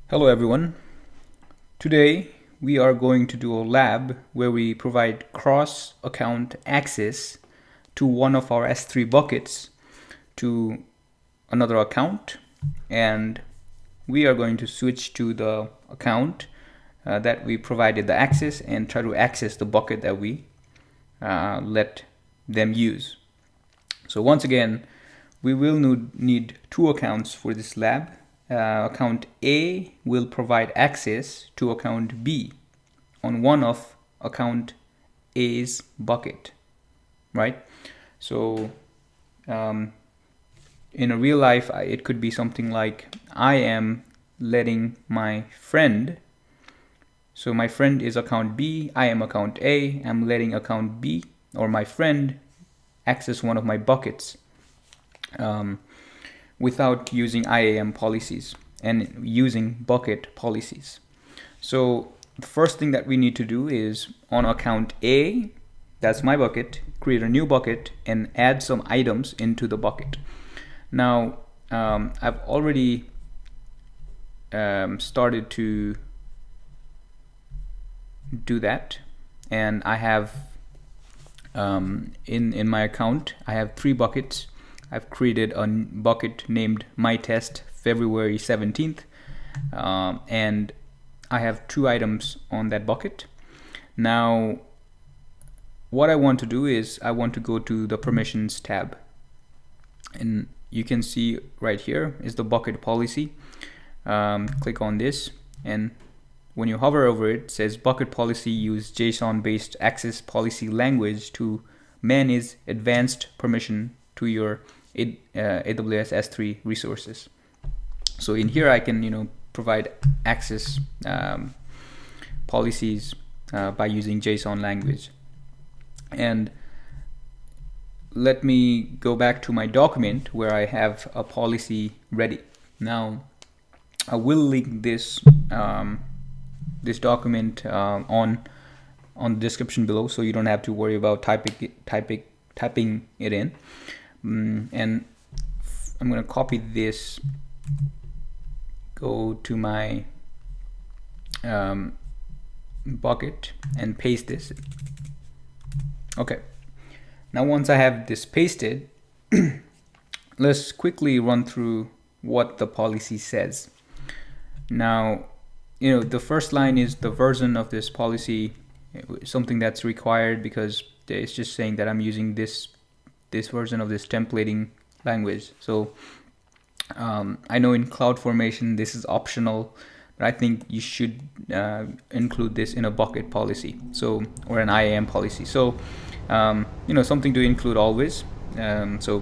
Hello everyone. Today we are going to do a lab where we provide cross-account access to one of our S3 buckets to another account, and we are going to switch to the account that we provided the access and try to access the bucket that we let them use. So once again, we will need two accounts for this lab. Account A will provide access to account B on one of account A's bucket, right? So in a real life, it could be something like I am letting my friend, so my friend is account B, I am account A, I'm letting account B or my friend access one of my buckets without using IAM policies and using bucket policies. So the first thing that we need to do is on account A, that's my bucket, create a new bucket and add some items into the bucket. Now I've already started to do that, and I have in my account I have 3 buckets. I've created a bucket named My Test February 17th, and I have 2 items on that bucket. Now, what I want to do is I want to go to the permissions tab, and you can see right here is the bucket policy. Click on this, and when you hover over it, it says bucket policy use JSON-based access policy language to manage advanced permission to your AWS S3 resources. So in here I can provide access policies by using JSON language. And let me go back to my document where I have a policy ready. Now I will link this this document on the description below, so you don't have to worry about typing it in. And I'm going to copy this, go to my bucket and paste this. Okay, now once I have this pasted, let's quickly run through what the policy says. Now, the first line is the version of this policy, something that's required because it's just saying that I'm using this version of this templating language. So I know in CloudFormation this is optional, but I think you should include this in a bucket policy, or an IAM policy. So something to include always. So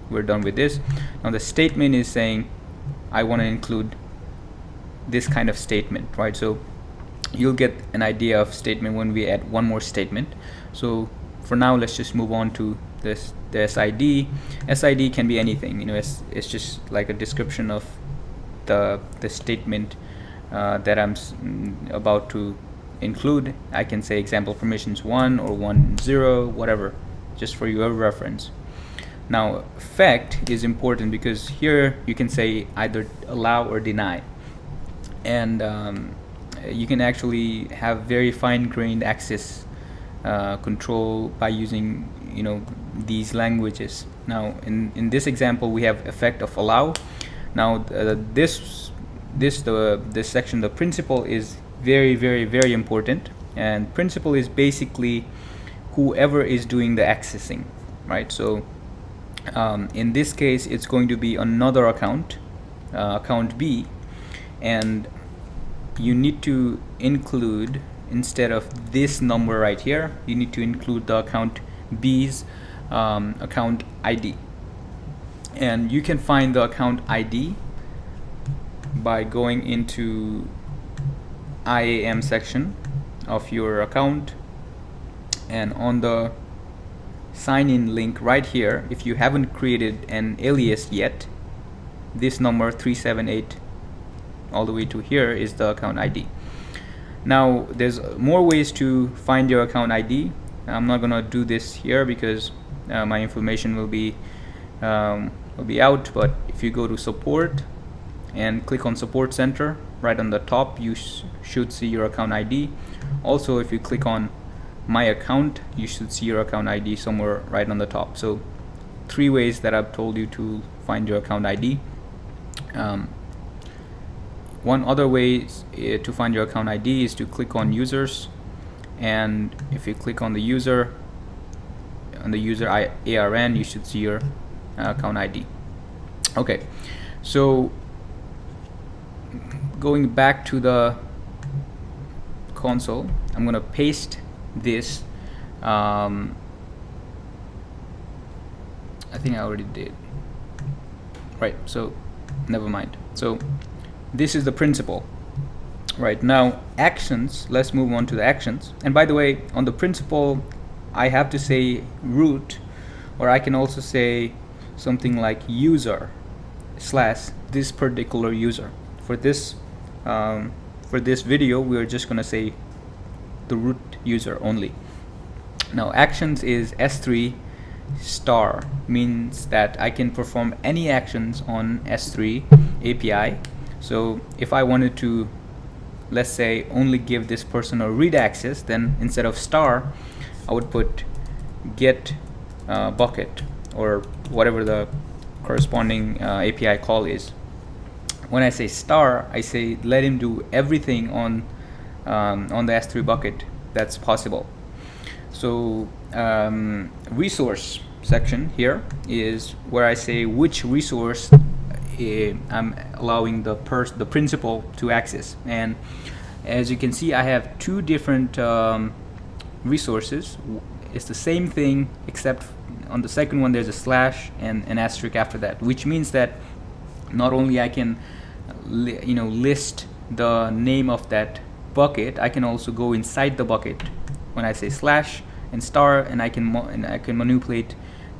we're done with this. Now the statement is saying I want to include this kind of statement, right? So you'll get an idea of statement when we add one more statement. So for now, let's just move on to the SID. SID can be anything. It's just like a description of the statement that I'm about to include. I can say example permissions 1 or 1.0, whatever, just for your reference. Now effect is important because here you can say either allow or deny, and you can actually have very fine-grained access control by using these languages. Now in this example we have effect of allow. Now this section, the principal, is very, very, very important, and principal is basically whoever is doing the accessing, right? So in this case it's going to be another account, account B, and you need to include, instead of this number right here, you need to include the account B's account ID. And you can find the account ID by going into IAM section of your account, and on the sign in link right here, if you haven't created an alias yet, this number 378 all the way to here is the account ID. Now there's more ways to find your account ID. I'm not gonna do this here because my information will be out, but if you go to support and click on Support Center. Right on the top you should see your account ID. Also, if you click on My Account, you should see your account ID somewhere right on the top. So 3 ways that I've told you to find your account ID. One other way to find your account ID is to click on Users, and if you click on the user ARN, you should see your account ID. Okay, so going back to the console, I'm gonna paste this. I think I already did. Right, so never mind. So this is the principal. Right, now actions, let's move on to the actions. And by the way, on the principal, I have to say root, or I can also say something like user / this particular user. For this video, we're just gonna say the root user only. Now actions is S3 star, means that I can perform any actions on S3 API. So if I wanted to, let's say, only give this person a read access, then instead of star, I would put get bucket, or whatever the corresponding API call is. When I say star, I say let him do everything on the S3 bucket that's possible. So resource section here is where I say which resource I'm allowing the principal to access. And as you can see, I have 2 different resources. It's the same thing, except on the second one there's a slash and an asterisk after that, which means that not only I can list the name of that bucket, I can also go inside the bucket when I say slash and star, and I can manipulate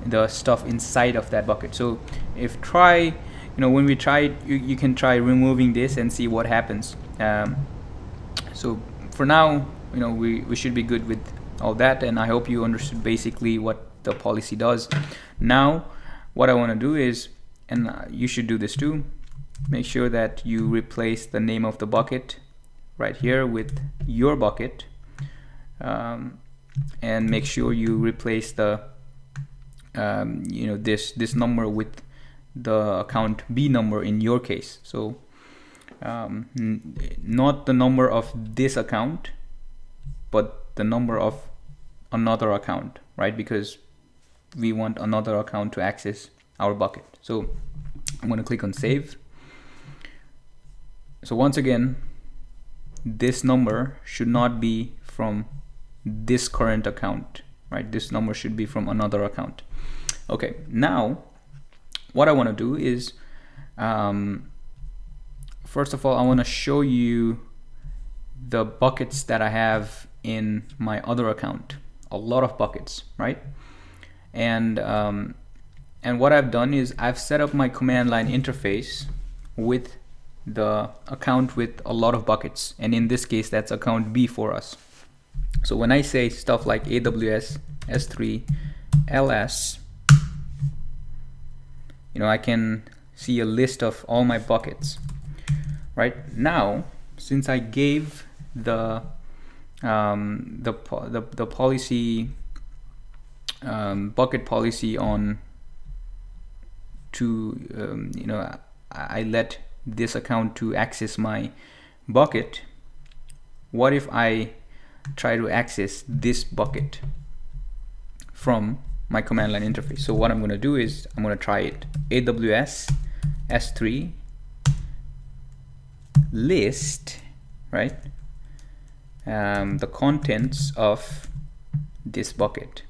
the stuff inside of that bucket. So if when we try it, you can try removing this and see what happens. So for now, we should be good with all that, and I hope you understood basically what the policy does. Now what I want to do is, and you should do this too, make sure that you replace the name of the bucket right here with your bucket, and make sure you replace the this number with the account B number in your case. So not the number of this account, but the number of another account, right? Because we want another account to access our bucket. So I'm going to click on save. So once again, this number should not be from this current account, right? This number should be from another account. Okay, now what I want to do is, first of all, I want to show you the buckets that I have in my other account. A lot of buckets, right? And what I've done is I've set up my command line interface with the account with a lot of buckets, and in this case that's account B for us. So when I say stuff like AWS S3 LS, I can see a list of all my buckets. Right now, since I gave the policy bucket policy on to I let this account to access my bucket, what if I try to access this bucket from my command line interface? So what I'm going to do is I'm going to try it. AWS S3 list, right? The contents of this bucket,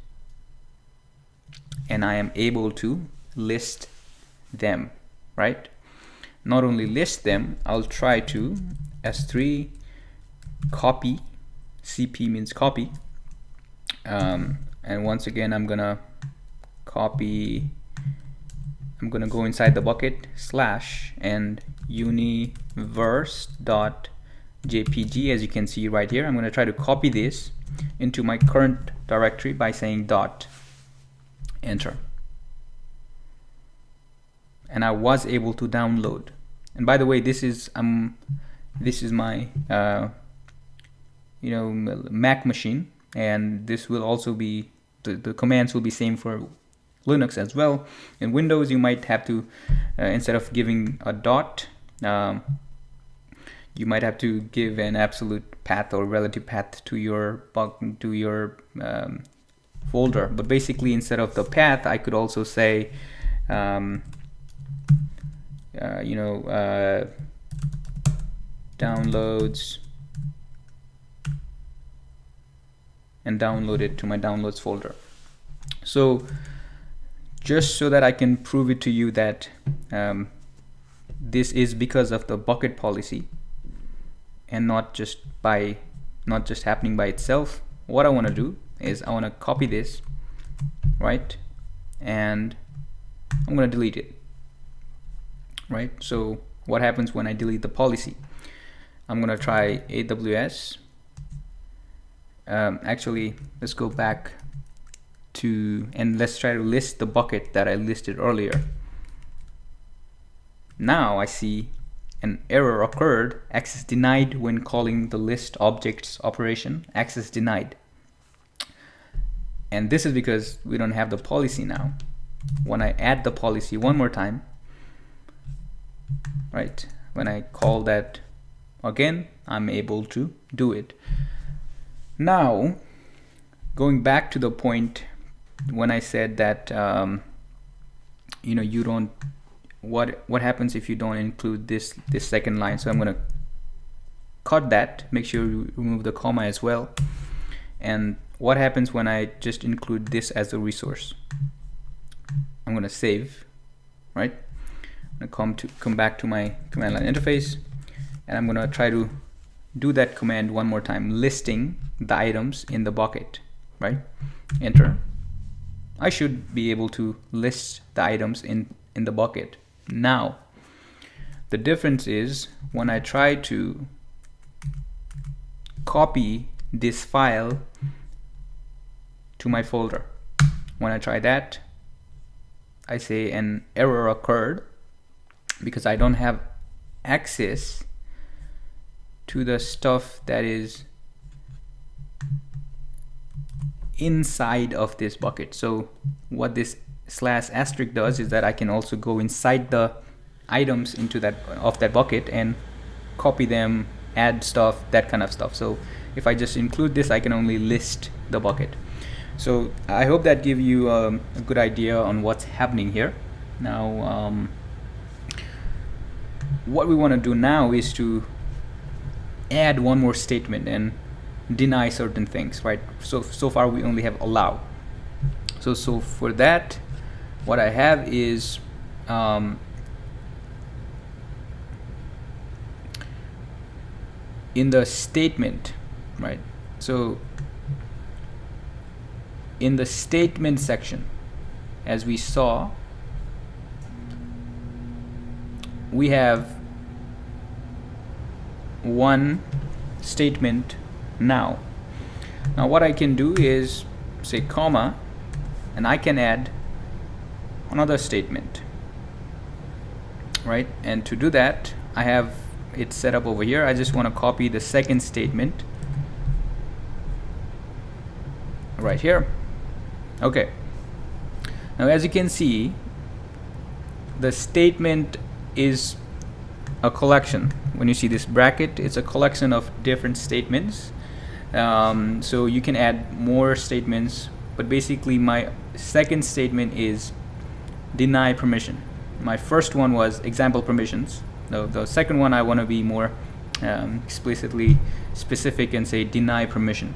and I am able to list them, right? Not only list them, I'll try to S3 copy. CP means copy, and once again I'm gonna copy. I'm gonna go inside the bucket / and universe.jpg, as you can see right here. I'm gonna try to copy this into my current directory by saying dot, enter, and I was able to download And by the way, this is my Mac machine, and this will also be the commands will be same for Linux as well. In Windows, you might have to instead of giving a dot, you might have to give an absolute path or relative path to your folder. But basically, instead of the path, I could also say downloads, and download it to my downloads folder. So just so that I can prove it to you that this is because of the bucket policy and not just happening by itself, what I want to do is I want to copy this, right, and I'm going to delete it, right? So what happens when I delete the policy? I'm going to try AWS. Actually, let's go back and let's try to list the bucket that I listed earlier. Now I see an error occurred, access denied when calling the list objects operation, access denied. And this is because we don't have the policy now. When I add the policy one more time, right, when I call that again, I'm able to do it. Now, going back to the point when I said that you don't, what happens if you don't include this second line? So I'm going to cut that, make sure you remove the comma as well. And what happens when I just include this as a resource? I'm going to save, right? I'm going to come back to my command line interface, and I'm going to try to do that command one more time, listing the items in the bucket, right? Enter. I should be able to list the items in the bucket. Now, the difference is when I try to copy this file to my folder, when I try that, I say an error occurred because I don't have access to the stuff that is inside of this bucket. So what this /* does is that I can also go inside the items into that bucket and copy them, add stuff, that kind of stuff. So if I just include this, I can only list the bucket. So I hope that gives you a good idea on what's happening here. Now what we want to do now is to add one more statement and deny certain things, right? So far we only have allow. So for that, what I have is in the statement, right? So in the statement section, as we saw, we have one statement now. Now what I can do is say comma, and I can add another statement, right? And to do that, I have it set up over here. I just want to copy the second statement right here. Okay, now as you can see, the statement is a collection. When you see this bracket, it's a collection of different statements. So you can add more statements, but basically my second statement is deny permission. My first one was example permissions. The second one, I want to be more explicitly specific and say deny permission.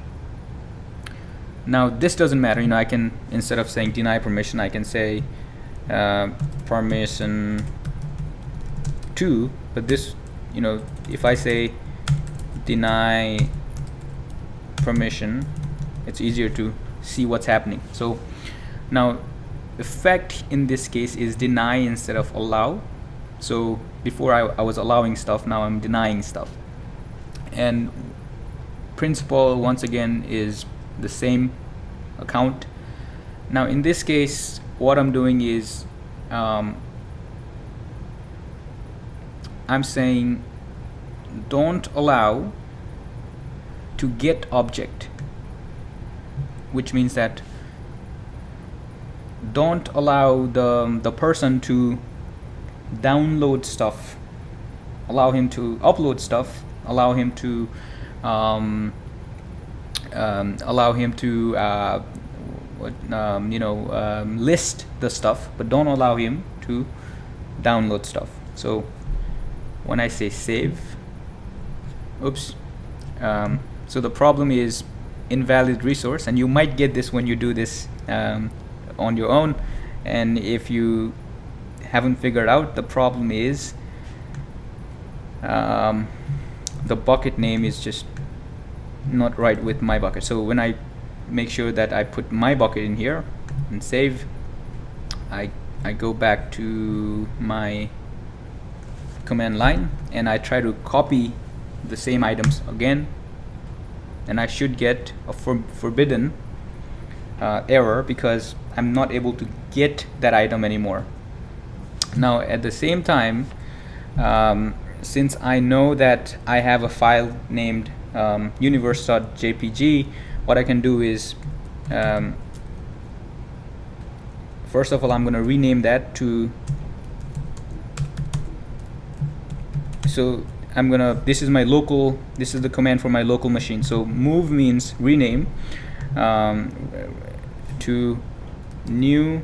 Now this doesn't matter, I can, instead of saying deny permission, I can say permission to, but this, if I say deny permission, it's easier to see what's happening. So now effect in this case is deny instead of allow. So before I was allowing stuff, now I'm denying stuff. And principle once again is the same account. Now in this case, what I'm doing is I'm saying don't allow to get object, which means that don't allow the person to download stuff, allow him to upload stuff, allow him to list the stuff, but don't allow him to download stuff. So when I say save, oops, so the problem is invalid resource, and you might get this when you do this on your own, and if you haven't figured out, the problem is the bucket name is just not right with my bucket. So when I make sure that I put my bucket in here and save, I go back to my command line and I try to copy the same items again, and I should get a forbidden error because I'm not able to get that item anymore. Now at the same time, since I know that I have a file named universe.jpg, what I can do is first of all, I'm going to rename that to, so I'm gonna, this is my local, this is the command for my local machine. So move means rename to new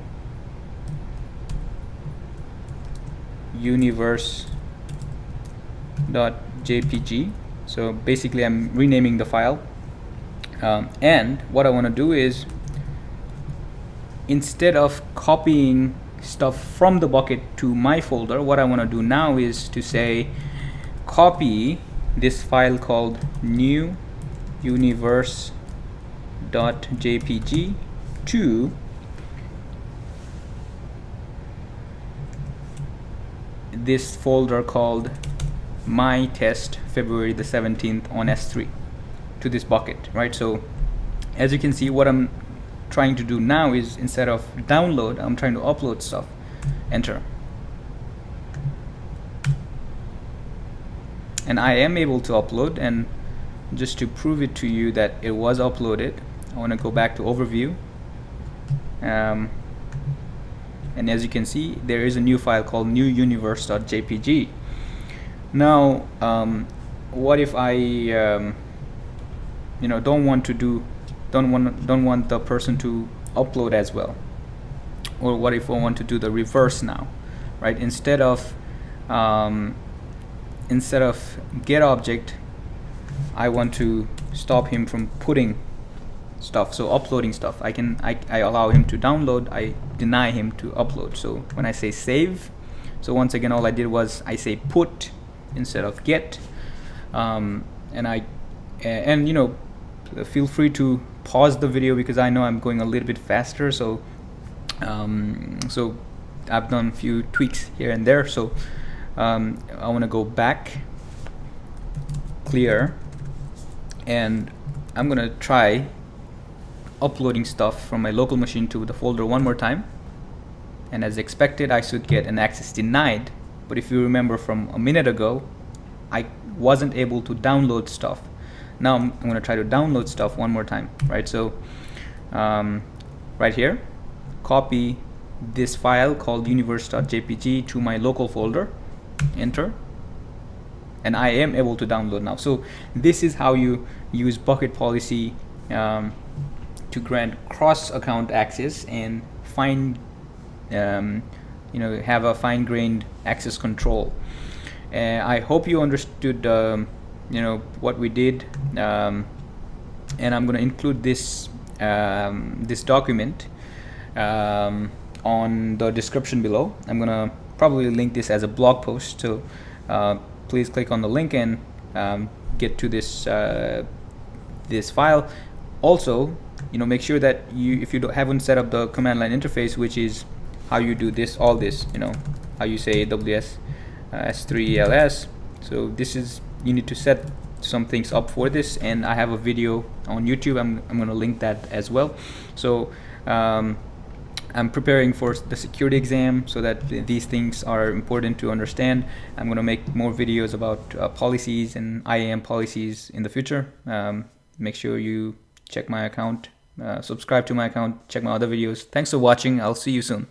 universe.jpg. So basically I'm renaming the file, and what I want to do is, instead of copying stuff from the bucket to my folder, what I want to do now is to say copy this file called new universe.jpg to this folder called my test February the 17th on S3, to this bucket, right? So as you can see, what I'm trying to do now is, instead of download, I'm trying to upload stuff. Enter. And I am able to upload, and just to prove it to you that it was uploaded, I want to go back to overview, and as you can see, there is a new file called new universe.jpg. Now what if I don't want the person to upload as well? Or what if I want to do the reverse now, right? Instead of get object, I want to stop him from putting stuff, so uploading stuff. I allow him to download, I deny him to upload. So when I say save, so once again all I did was I say put instead of get, and feel free to pause the video because I know I'm going a little bit faster, so so I've done a few tweaks here and there. So I want to go back, clear, and I'm gonna try uploading stuff from my local machine to the folder one more time, and as expected I should get an access denied. But if you remember from a minute ago, I wasn't able to download stuff. Now I'm going to try to download stuff one more time, right? So right here, copy this file called universe.jpg to my local folder, enter, and I am able to download now. So this is how you use bucket policy to grant cross-account access and have a fine-grained access control. I hope you understood what we did, and I'm going to include this this document on the description below. I'm going to probably link this as a blog post, so please click on the link and get to this this file. Also, make sure that if you haven't set up the command line interface, which is how you do this, all this, how you say AWS S3 ELS. So this is, you need to set some things up for this, and I have a video on YouTube. I'm going to link that as well. So I'm preparing for the security exam, so that these things are important to understand. I'm going to make more videos about policies and IAM policies in the future. Make sure you check my account, subscribe to my account, check my other videos. Thanks for watching. I'll see you soon.